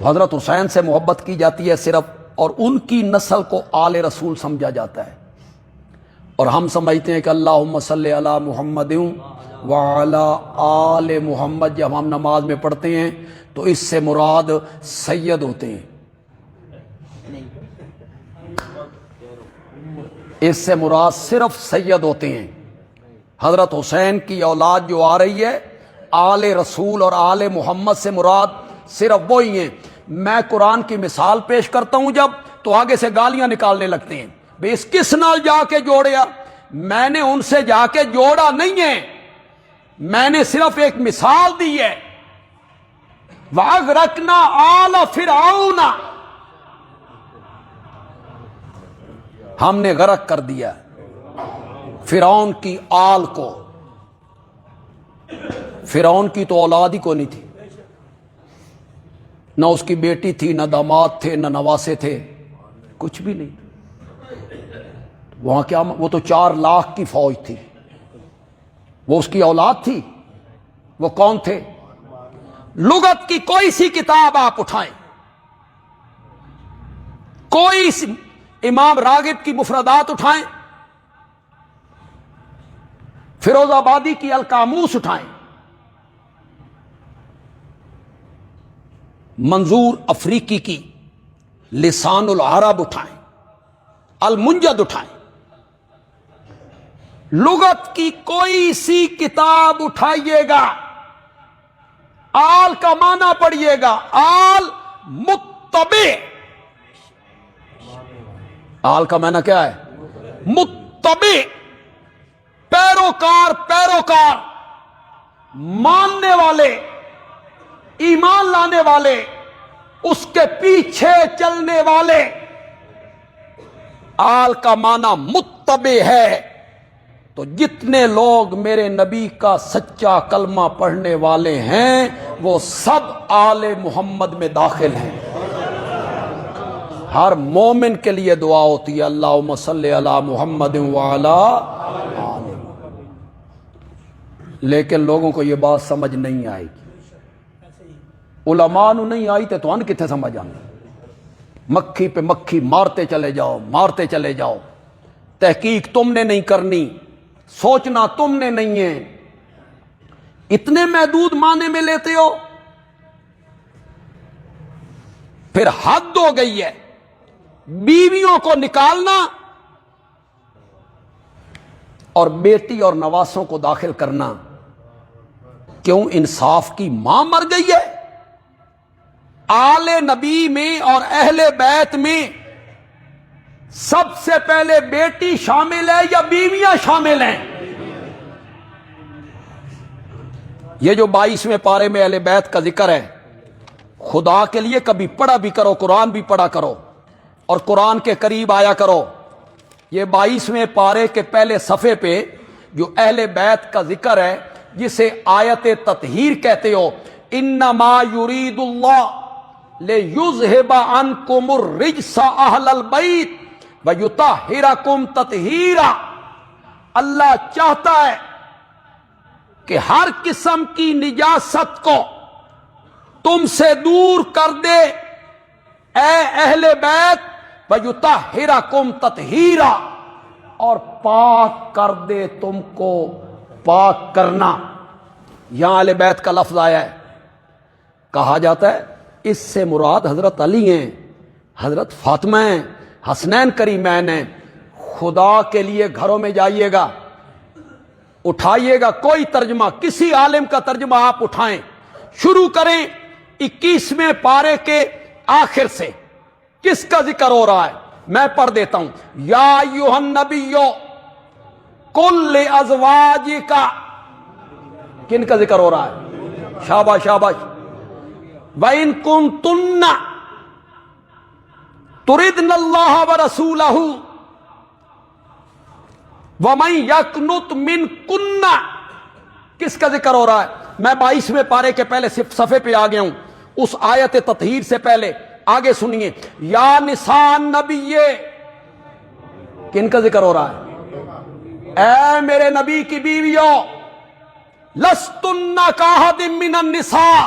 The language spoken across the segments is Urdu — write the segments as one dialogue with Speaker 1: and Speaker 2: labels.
Speaker 1: حضرت حسین سے محبت کی جاتی ہے صرف، اور ان کی نسل کو آل رسول سمجھا جاتا ہے، اور ہم سمجھتے ہیں کہ اللہم صلی علی محمد وعلی آل محمد جب ہم نماز میں پڑھتے ہیں تو اس سے مراد سید ہوتے ہیں، اس سے مراد صرف سید ہوتے ہیں۔ حضرت حسین کی اولاد جو آ رہی ہے، آل رسول اور آل محمد سے مراد صرف وہی ہیں۔ میں قرآن کی مثال پیش کرتا ہوں جب، تو آگے سے گالیاں نکالنے لگتے ہیں، بے اس کس نال جا کے جوڑیا؟ میں نے ان سے جا کے جوڑا نہیں ہے، میں نے صرف ایک مثال دی ہے۔ وَأَغْرَقْنَا آلَ فِرْعَوْنَ، ہم نے غرق کر دیا فرعون کی آل کو۔ فرعون کی تو اولاد ہی کو نہیں تھی، نہ اس کی بیٹی تھی، نہ داماد تھے، نہ نواسے تھے، کچھ بھی نہیں۔ وہاں کیا، وہ تو 4 لاکھ کی فوج تھی، وہ اس کی اولاد تھی؟ وہ کون تھے؟ لغت کی کوئی سی کتاب آپ اٹھائیں، کوئی سی امام راغب کی مفردات اٹھائیں، فیروز آبادی کی القاموس اٹھائیں، منظور افریقی کی لسان العرب اٹھائیں، المنجد اٹھائیں، لغت کی کوئی سی کتاب اٹھائیے گا، آل کا معنی پڑھیے گا، آل متبع، آل کا معنی کیا ہے؟ متبع، پیروکار، پیروکار، ماننے والے، ایمان لانے والے، اس کے پیچھے چلنے والے۔ آل کا معنی متبع ہے، تو جتنے لوگ میرے نبی کا سچا کلمہ پڑھنے والے ہیں وہ سب آل محمد میں داخل ہیں۔ ہر مومن کے لیے دعا ہوتی ہے، اللہم صلی علی محمد وعلی آل۔ لیکن لوگوں کو یہ بات سمجھ نہیں آئے گی، علماء نو نہیں آئی تو ان کتنے سمجھ آنے؟ مکھی پہ مکھی مارتے چلے جاؤ، مارتے چلے جاؤ، تحقیق تم نے نہیں کرنی، سوچنا تم نے نہیں ہے، اتنے محدود معنی میں لیتے ہو۔ پھر حد ہو گئی ہے بیویوں کو نکالنا اور بیٹی اور نواسوں کو داخل کرنا۔ کیوں؟ انصاف کی ماں مر گئی ہے۔ آل نبی میں اور اہل بیت میں سب سے پہلے بیٹی شامل ہے یا بیویاں شامل ہیں؟ یہ جو 22ویں پارے میں اہل بیت کا ذکر ہے، خدا کے لیے کبھی پڑھا بھی کرو، قرآن بھی پڑھا کرو اور قرآن کے قریب آیا کرو۔ یہ 22ویں پارے کے پہلے صفحے پہ جو اہل بیت کا ذکر ہے، جسے آیت تطہیر کہتے ہو، انما یرید اللہ لیذھب عنکم الرجس اہل البیت ویطہرکم تطہیرا، اللہ چاہتا ہے کہ ہر قسم کی نجاست کو تم سے دور کر دے اے اہل بیت، وَيُطَهِّرَكُمْ تَطْهِيرًا، اور پاک کر دے تم کو پاک کرنا۔ یہاں اہل بیت کا لفظ آیا ہے، کہا جاتا ہے اس سے مراد حضرت علی ہیں، حضرت فاطمہ ہیں، حسنین کریمین ہیں۔ خدا کے لیے گھروں میں جائیے گا، اٹھائیے گا کوئی ترجمہ، کسی عالم کا ترجمہ آپ اٹھائیں، شروع کریں 21ویں پارے کے آخر سے۔ کس کا ذکر ہو رہا ہے؟ میں پڑھ دیتا ہوں، یا ایھا النبی قل لازواجک، کن کا ذکر ہو رہا ہے؟ شاباش شاباش۔ وَإِن كُنتُنَّ تُرِدْنَ اللَّهَ وَرَسُولَهُ وَمَن يَقْنُتْ مِنكُنَّ، کس کا ذکر ہو رہا ہے؟ میں 22ویں پارے کے پہلے صفحے پہ آ گیا ہوں، اس آیت تطہیر سے پہلے آگے سنیے، یا نساء النبی، کن کا ذکر ہو رہا ہے؟ اے میرے نبی کی بیویوں، لستن کاحد من النساء،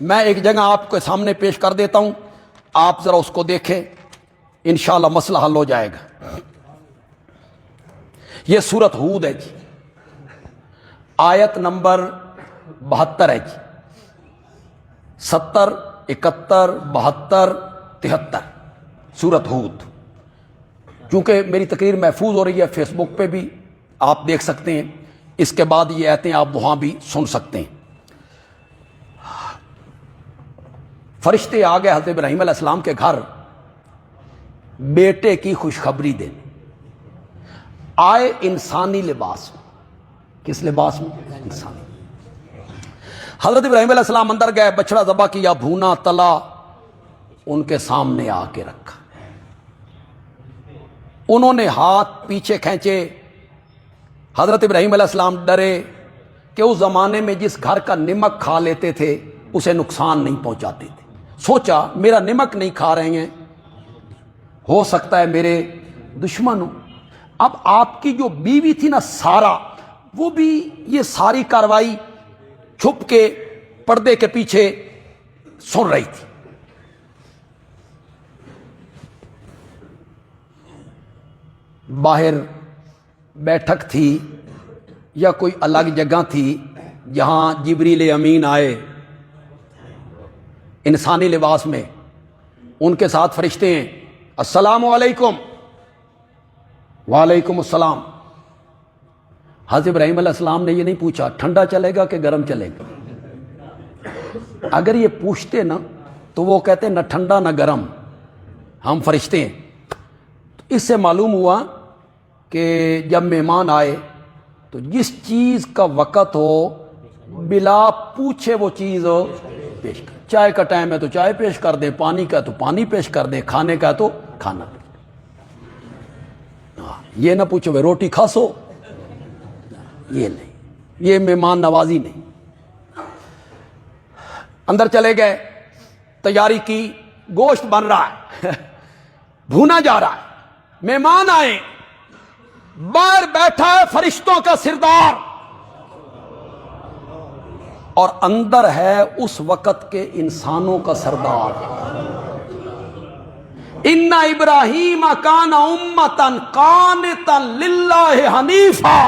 Speaker 1: میں ایک جگہ آپ کے سامنے پیش کر دیتا ہوں, آپ ذرا اس کو دیکھیں, انشاءاللہ مسئلہ حل ہو جائے گا. یہ سورت ہود ہے جی, آیت نمبر 72 ہے جی, 70, 71, 72, 73, سورت ہود. چونکہ میری تقریر محفوظ ہو رہی ہے فیس بک پہ بھی آپ دیکھ سکتے ہیں, اس کے بعد یہ آیتیں آپ وہاں بھی سن سکتے ہیں. فرشتے آ گئے حضرت ابراہیم علیہ السلام کے گھر بیٹے کی خوشخبری دینے. آئے انسانی لباس میں. کس لباس میں؟ انسانی. حضرت ابراہیم علیہ السلام اندر گئے, بچڑا ذبح کیا, بھونا تلا ان کے سامنے آ کے رکھا. انہوں نے ہاتھ پیچھے کھینچے. حضرت ابراہیم علیہ السلام ڈرے کہ اس زمانے میں جس گھر کا نمک کھا لیتے تھے اسے نقصان نہیں پہنچاتے تھے. سوچا میرا نمک نہیں کھا رہے ہیں, ہو سکتا ہے میرے دشمن ہوں. اب آپ کی جو بیوی تھی نا سارا, وہ بھی یہ ساری کاروائی چھپ کے پردے کے پیچھے سن رہی تھی. باہر بیٹھک تھی یا کوئی الگ جگہ تھی جہاں جبریل امین آئے انسانی لباس میں, ان کے ساتھ فرشتے ہیں. السلام علیکم. وعلیکم السلام. حضرت ابراہیم علیہ السلام نے یہ نہیں پوچھا ٹھنڈا چلے گا کہ گرم چلے گا. اگر یہ پوچھتے نا تو وہ کہتے نہ ٹھنڈا نہ گرم, ہم فرشتے ہیں. اس سے معلوم ہوا کہ جب مہمان آئے تو جس چیز کا وقت ہو بلا پوچھے وہ چیز پیش کر. چائے کا ٹائم ہے تو چائے پیش کر دیں, پانی کا تو پانی پیش کر دیں, کھانے کا تو کھانا. یہ نہ پوچھو بھائی روٹی کھا سو, یہ نہیں, یہ مہمان نوازی نہیں. اندر چلے گئے, تیاری کی, گوشت بن رہا ہے, بھونا جا رہا ہے. مہمان آئے, باہر بیٹھا ہے فرشتوں کا سردار, اور اندر ہے اس وقت کے انسانوں کا سردار. ان ابراہیم کان امتا قانتا للہ حنیفا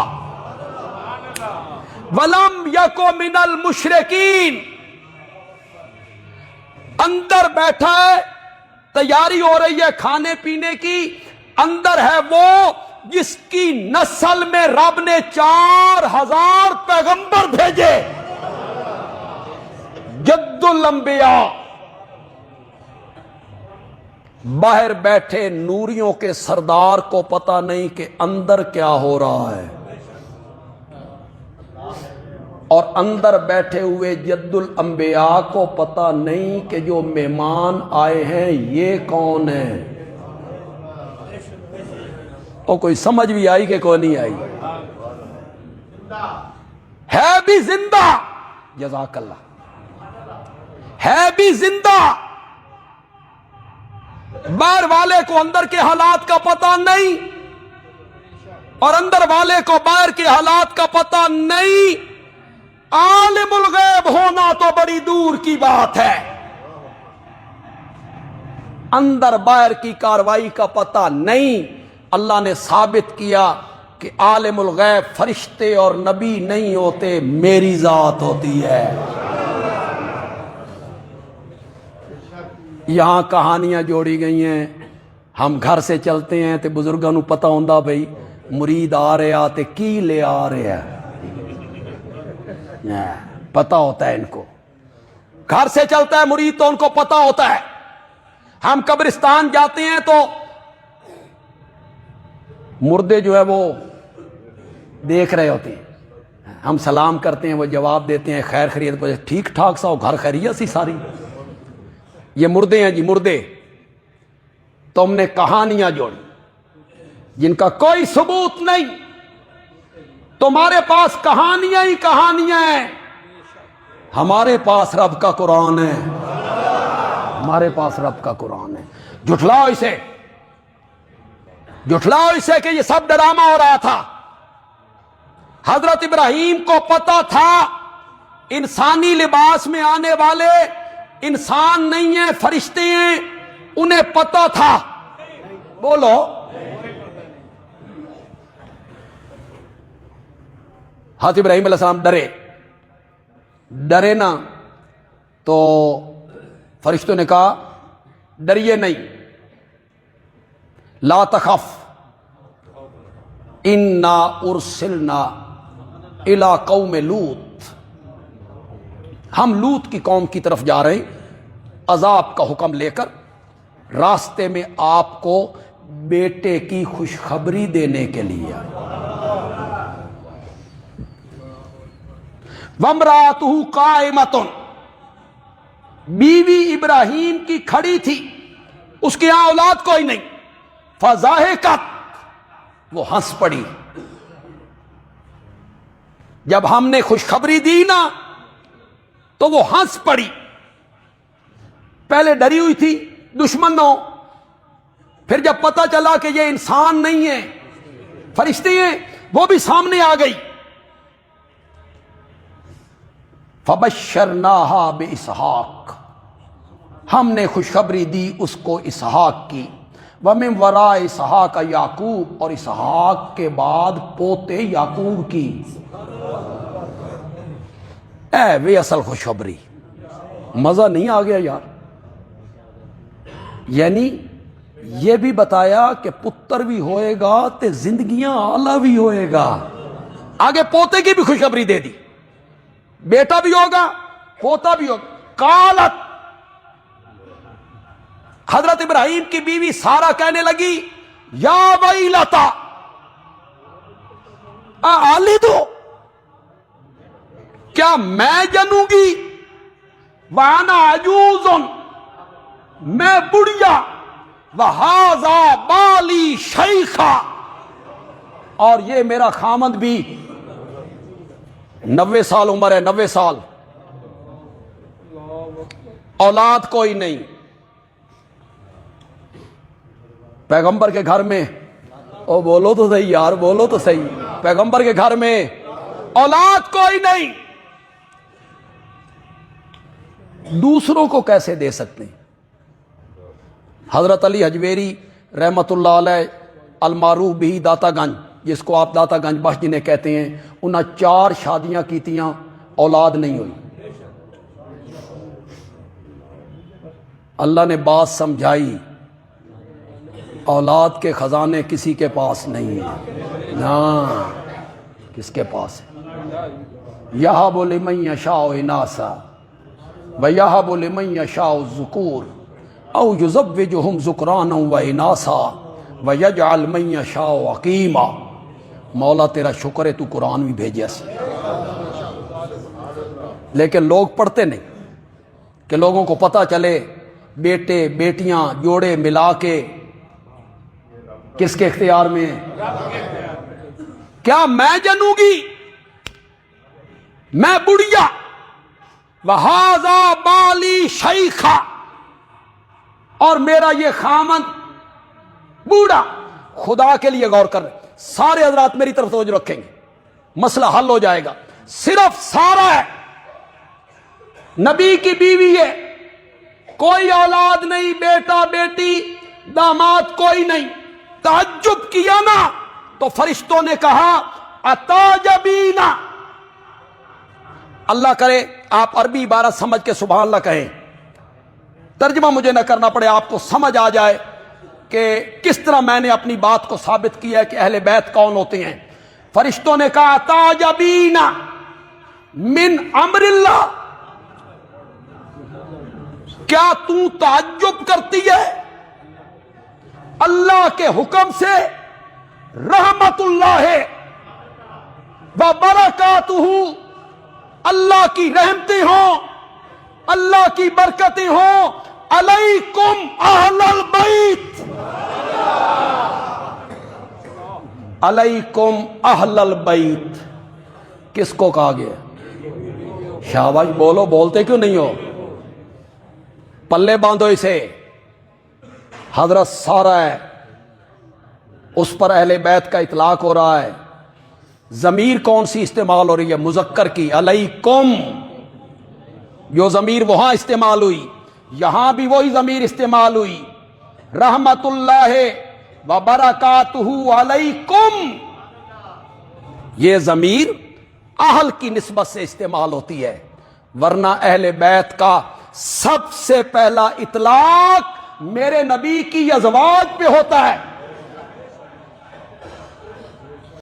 Speaker 1: ولم یک من المشرکین. اندر بیٹھا ہے, تیاری ہو رہی ہے کھانے پینے کی. اندر ہے وہ جس کی نسل میں رب نے 4000 پیغمبر بھیجے, جد الانبیاء. باہر بیٹھے نوریوں کے سردار کو پتہ نہیں کہ اندر کیا ہو رہا ہے, اور اندر بیٹھے ہوئے جد الانبیاء کو پتہ نہیں کہ جو مہمان آئے ہیں یہ کون ہے. اور کوئی سمجھ بھی آئی کہ کوئی نہیں آئی؟ ہے بھی زندہ, جزاک اللہ, ہے بھی زندہ. باہر والے کو اندر کے حالات کا پتہ نہیں, اور اندر والے کو باہر کے حالات کا پتہ نہیں. عالم الغیب ہونا تو بڑی دور کی بات ہے, اندر باہر کی کاروائی کا پتہ نہیں. اللہ نے ثابت کیا کہ عالم الغیب فرشتے اور نبی نہیں ہوتے, میری ذات ہوتی ہے. یہاں کہانیاں جوڑی گئی ہیں. ہم گھر سے چلتے ہیں تو بزرگوں کو پتہ ہوندا بھئی مرید آ رہا تے کی لے آ رہا, پتہ ہوتا ہے ان کو. گھر سے چلتا ہے مرید تو ان کو پتہ ہوتا ہے. ہم قبرستان جاتے ہیں تو مردے جو ہے وہ دیکھ رہے ہوتے ہیں, ہم سلام کرتے ہیں, وہ جواب دیتے ہیں خیر خیریت, ٹھیک ٹھاک سا ہو, گھر خیریت سی ساری. یہ مردے ہیں جی, مردے. تم نے کہانیاں جوڑی جن کا کوئی ثبوت نہیں. تمہارے پاس کہانیاں ہی کہانیاں ہیں, ہمارے پاس رب کا قرآن ہے. ہمارے پاس رب کا قرآن ہے. جھٹلاؤ اسے, جھٹلاؤ اسے کہ یہ سب ڈرامہ ہو رہا تھا. حضرت ابراہیم کو پتا تھا انسانی لباس میں آنے والے انسان نہیں ہیں، فرشتے ہیں، انہیں پتہ تھا. بولو. حضرت ابراہیم علیہ السلام ڈرے نا، تو فرشتوں نے کہا ڈریے نہیں، لا تخف انا ارسلنا الی قوم لوط، ہم لوط کی قوم کی طرف جا رہے ہیں عذاب کا حکم لے کر، راستے میں آپ کو بیٹے کی خوشخبری دینے کے لیے. وامرأتہ قائمۃ، بیوی ابراہیم کی کھڑی تھی، اس کے یہاں اولاد کوئی نہیں. فضاحکت، وہ ہنس پڑی. جب ہم نے خوشخبری دی نا تو وہ ہنس پڑی. پہلے ڈری ہوئی تھی دشمنوں، پھر جب پتہ چلا کہ یہ انسان نہیں ہے فرشتے ہیں، وہ بھی سامنے آ گئی. فبشرناہا باسحاق، ہم نے خوشخبری دی اس کو اسحاق کی. ومن وراء اسحاق یعقوب، اور اسحاق کے بعد پوتے یعقوب کی. اے وہ اصل خوشخبری. مزہ نہیں آ گیا یار؟ یعنی یہ بھی بتایا کہ پتر بھی ہوئے گا تے زندگیاں اعلیٰ بھی ہوئے گا. آگے پوتے کی بھی خوشخبری دے دی، بیٹا بھی ہوگا پوتا بھی ہوگا. قالت، حضرت ابراہیم کی بیوی سارہ کہنے لگی یا ویلتا اَأَلِدُ، کیا میں جنوں گی، وَأَنَا عَجُوزٌ، میں بڑھیا، وَهَذَا بَالِي شَيْخًا، اور یہ میرا خامند بھی 90 سال عمر ہے، 90 سال، اولاد کوئی نہیں. پیغمبر کے گھر میں، او بولو تو صحیح یار، بولو تو صحیح، پیغمبر کے گھر میں اولاد کوئی نہیں. دوسروں کو کیسے دے سکتے ہیں؟ حضرت علی حجویری رحمت اللہ علیہ المعروف بھی داتا گنج، جس کو آپ داتا گنج بخش جنہیں کہتے ہیں، انہاں 4 شادیاں کیتیاں، اولاد نہیں ہوئی. اللہ نے بات سمجھائی، اولاد کے خزانے کسی کے پاس نہیں ہیں. نا کس کے پاس ہے؟ یہب لمن یشاء اناثا ویہب لمن یشاء الذکور او یزوجہم ذکرانا واناثا ویجعل من یشاء عقیما. مولا تیرا شکر ہے تو قرآن بھی بھیجے سی، لیکن لوگ پڑھتے نہیں کہ لوگوں کو پتہ چلے بیٹے بیٹیاں جوڑے ملا کے کس کے اختیار میں ہیں. کیا میں جنوں گی، میں بڑھیا، وَهَذَا بَالِي شَيْخًا، اور میرا یہ خامند بوڑھا. خدا کے لیے غور کر رہے سارے حضرات، میری طرف توجہ رکھیں گے، مسئلہ حل ہو جائے گا. صرف سارہ ہے، نبی کی بیوی ہے، کوئی اولاد نہیں، بیٹا بیٹی داماد کوئی نہیں. تعجب کیا نا تو فرشتوں نے کہا اتعجبینا. اللہ کرے آپ عربی عبارت سمجھ کے سبحان اللہ کہیں، ترجمہ مجھے نہ کرنا پڑے، آپ کو سمجھ آ جائے کہ کس طرح میں نے اپنی بات کو ثابت کیا ہے کہ اہل بیت کون ہوتے ہیں. فرشتوں نے کہا اتعجبینا من امر اللہ، کیا تو تعجب کرتی ہے اللہ کے حکم سے، رحمت اللہ و برکاتہ، اللہ کی رحمتیں ہوں، اللہ کی برکتیں ہوں، علیکم اہل البیت، علیکم اہل البیت. کس کو کہا گیا؟ شاباش، بولو، بولتے کیوں نہیں ہو؟ پلے باندھو اسے. حضرت سارہ ہے، اس پر اہل بیت کا اطلاق ہو رہا ہے. ضمیر کون سی استعمال ہو رہی ہے؟ مذکر کی، علیکم. جو ضمیر وہاں استعمال ہوئی یہاں بھی وہی ضمیر استعمال ہوئی، رحمت اللہ و برکاتہ علیکم، یہ ضمیر اہل کی نسبت سے استعمال ہوتی ہے، ورنہ اہل بیت کا سب سے پہلا اطلاق میرے نبی کی ازواج پہ ہوتا ہے۔